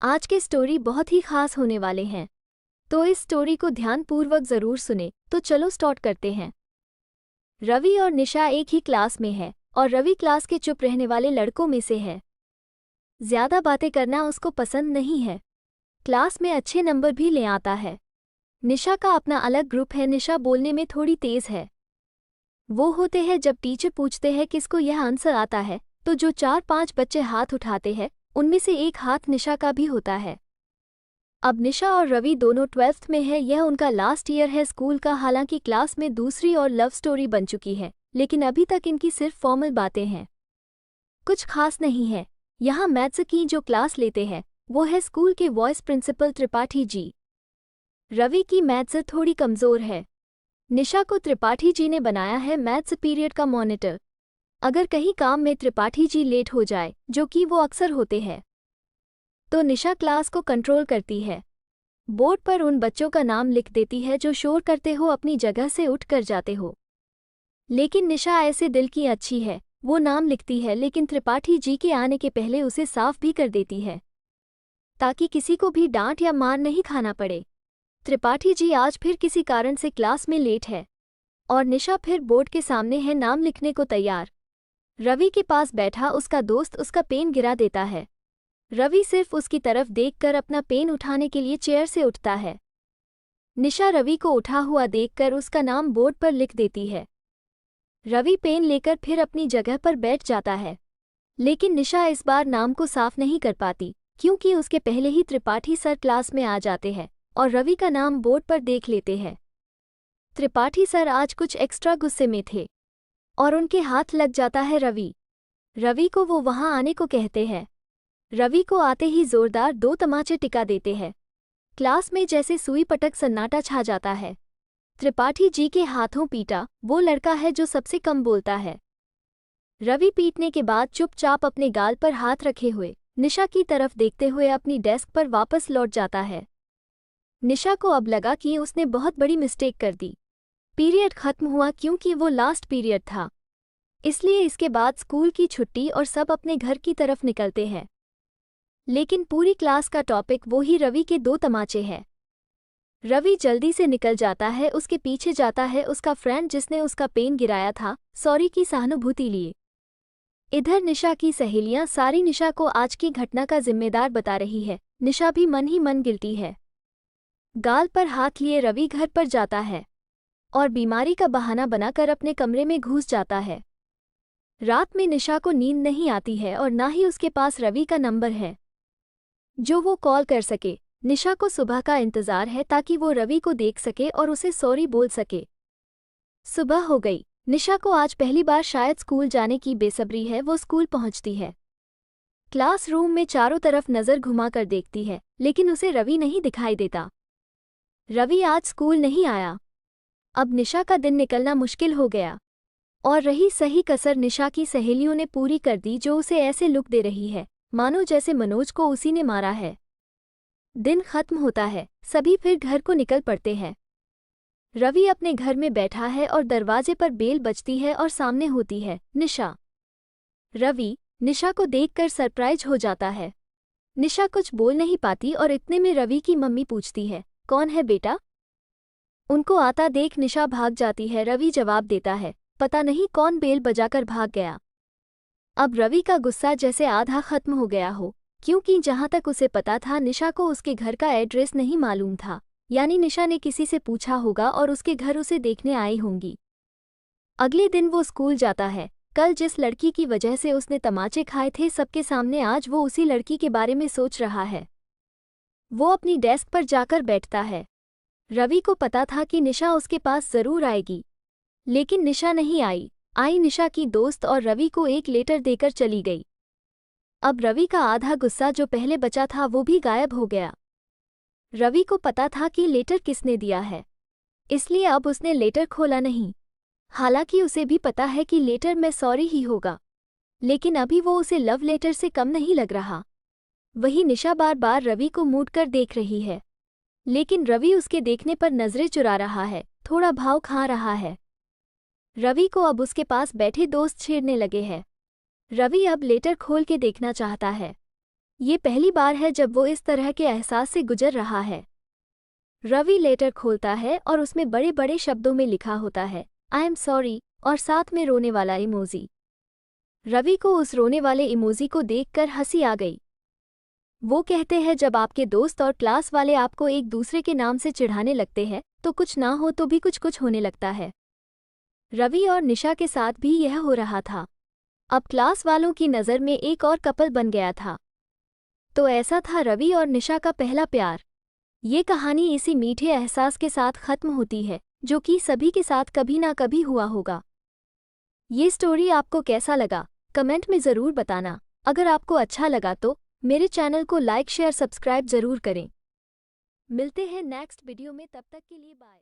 आज के स्टोरी बहुत ही खास होने वाले हैं, तो इस स्टोरी को ध्यानपूर्वक जरूर सुने। तो चलो स्टार्ट करते हैं। रवि और निशा एक ही क्लास में है और रवि क्लास के चुप रहने वाले लड़कों में से है। ज्यादा बातें करना उसको पसंद नहीं है। क्लास में अच्छे नंबर भी ले आता है। निशा का अपना अलग ग्रुप है। निशा बोलने में थोड़ी तेज है। वो होते हैं जब टीचर पूछते हैं किसको यह आंसर आता है, तो जो 4-5 बच्चे हाथ उठाते हैं उनमें से एक हाथ निशा का भी होता है। अब निशा और रवि दोनों 12th में है। यह उनका लास्ट ईयर है स्कूल का। हालांकि क्लास में दूसरी और लव स्टोरी बन चुकी है, लेकिन अभी तक इनकी सिर्फ फॉर्मल बातें हैं, कुछ खास नहीं है। यहाँ मैथ्स की जो क्लास लेते हैं वो है स्कूल के वाइस प्रिंसिपल त्रिपाठी जी। रवि की मैथ्स थोड़ी कमज़ोर है। निशा को त्रिपाठी जी ने बनाया है मैथ्स पीरियड का मॉनिटर। अगर कहीं काम में त्रिपाठी जी लेट हो जाए, जो कि वो अक्सर होते हैं, तो निशा क्लास को कंट्रोल करती है। बोर्ड पर उन बच्चों का नाम लिख देती है जो शोर करते हो, अपनी जगह से उठ कर जाते हो। लेकिन निशा ऐसे दिल की अच्छी है, वो नाम लिखती है लेकिन त्रिपाठी जी के आने के पहले उसे साफ भी कर देती है, ताकि किसी को भी डांट या मार नहीं खाना पड़े। त्रिपाठी जी आज फिर किसी कारण से क्लास में लेट है और निशा फिर बोर्ड के सामने है नाम लिखने को तैयार। रवि के पास बैठा उसका दोस्त उसका पेन गिरा देता है। रवि सिर्फ उसकी तरफ देखकर अपना पेन उठाने के लिए चेयर से उठता है। निशा रवि को उठा हुआ देखकर उसका नाम बोर्ड पर लिख देती है। रवि पेन लेकर फिर अपनी जगह पर बैठ जाता है, लेकिन निशा इस बार नाम को साफ नहीं कर पाती, क्योंकि उसके पहले ही त्रिपाठी सर क्लास में आ जाते हैं और रवि का नाम बोर्ड पर देख लेते हैं। त्रिपाठी सर आज कुछ एक्स्ट्रा गुस्से में थे और उनके हाथ लग जाता है रवि को। वो वहां आने को कहते हैं। रवि को आते ही जोरदार 2 तमाचे टिका देते हैं। क्लास में जैसे सुई पटक सन्नाटा छा जाता है। त्रिपाठी जी के हाथों पीटा वो लड़का है जो सबसे कम बोलता है। रवि पीटने के बाद चुपचाप अपने गाल पर हाथ रखे हुए निशा की तरफ देखते हुए अपनी डेस्क पर वापस लौट जाता है। निशा को अब लगा कि उसने बहुत बड़ी मिस्टेक कर दी। पीरियड खत्म हुआ क्योंकि वो लास्ट पीरियड था, इसलिए इसके बाद स्कूल की छुट्टी और सब अपने घर की तरफ निकलते हैं। लेकिन पूरी क्लास का टॉपिक वो ही रवि के 2 तमाचे हैं। रवि जल्दी से निकल जाता है। उसके पीछे जाता है उसका फ्रेंड जिसने उसका पेन गिराया था, सॉरी की सहानुभूति लिए। इधर निशा की सहेलियां सारी निशा को आज की घटना का जिम्मेदार बता रही है। निशा भी मन ही मन गिल्टी है। गाल पर हाथ लिए रवि घर पर जाता है और बीमारी का बहाना बनाकर अपने कमरे में घुस जाता है। रात में निशा को नींद नहीं आती है और ना ही उसके पास रवि का नंबर है जो वो कॉल कर सके। निशा को सुबह का इंतजार है ताकि वो रवि को देख सके और उसे सॉरी बोल सके। सुबह हो गई। निशा को आज पहली बार शायद स्कूल जाने की बेसब्री है। वो स्कूल पहुंचती है। क्लासरूम में चारों तरफ नजर घुमाकर देखती है, लेकिन उसे रवि नहीं दिखाई देता। रवि आज स्कूल नहीं आया। अब निशा का दिन निकलना मुश्किल हो गया और रही सही कसर निशा की सहेलियों ने पूरी कर दी, जो उसे ऐसे लुक दे रही है मानो जैसे मनोज को उसी ने मारा है। दिन खत्म होता है, सभी फिर घर को निकल पड़ते हैं। रवि अपने घर में बैठा है और दरवाजे पर बेल बजती है और सामने होती है निशा। रवि निशा को देखकर सरप्राइज हो जाता है। निशा कुछ बोल नहीं पाती और इतने में रवि की मम्मी पूछती है, कौन है बेटा? उनको आता देख निशा भाग जाती है। रवि जवाब देता है, पता नहीं कौन बेल बजाकर भाग गया। अब रवि का गुस्सा जैसे आधा खत्म हो गया हो, क्योंकि जहां तक उसे पता था निशा को उसके घर का एड्रेस नहीं मालूम था। यानी निशा ने किसी से पूछा होगा और उसके घर उसे देखने आई होंगी। अगले दिन वो स्कूल जाता है। कल जिस लड़की की वजह से उसने तमाचे खाए थे सबके सामने, आज वो उसी लड़की के बारे में सोच रहा है। वो अपनी डेस्क पर जाकर बैठता है। रवि को पता था कि निशा उसके पास जरूर आएगी, लेकिन निशा नहीं आई। निशा की दोस्त और रवि को एक लेटर देकर चली गई। अब रवि का आधा गुस्सा जो पहले बचा था वो भी गायब हो गया। रवि को पता था कि लेटर किसने दिया है, इसलिए अब उसने लेटर खोला नहीं। हालांकि उसे भी पता है कि लेटर में सॉरी ही होगा, लेकिन अभी वो उसे लव लेटर से कम नहीं लग रहा। वही निशा बार बार रवि को मूड कर देख रही है, लेकिन रवि उसके देखने पर नजरें चुरा रहा है, थोड़ा भाव खा रहा है। रवि को अब उसके पास बैठे दोस्त छेड़ने लगे हैं। रवि अब लेटर खोल के देखना चाहता है। ये पहली बार है जब वो इस तरह के एहसास से गुजर रहा है। रवि लेटर खोलता है और उसमें बड़े बड़े शब्दों में लिखा होता है आई एम सॉरी और साथ में रोने वाला इमोजी। रवि को उस रोने वाले इमोजी को देखकर हंसी आ गई। वो कहते हैं जब आपके दोस्त और क्लास वाले आपको एक दूसरे के नाम से चिढ़ाने लगते हैं तो कुछ ना हो तो भी कुछ कुछ होने लगता है। रवि और निशा के साथ भी यह हो रहा था। अब क्लास वालों की नज़र में एक और कपल बन गया था। तो ऐसा था रवि और निशा का पहला प्यार। ये कहानी इसी मीठे एहसास के साथ खत्म होती है जो कि सभी के साथ कभी ना कभी हुआ होगा। ये स्टोरी आपको कैसा लगा कमेंट में ज़रूर बताना। अगर आपको अच्छा लगा तो मेरे चैनल को लाइक शेयर सब्सक्राइब ज़रूर करें। मिलते हैं नेक्स्ट वीडियो में, तब तक के लिए बाय।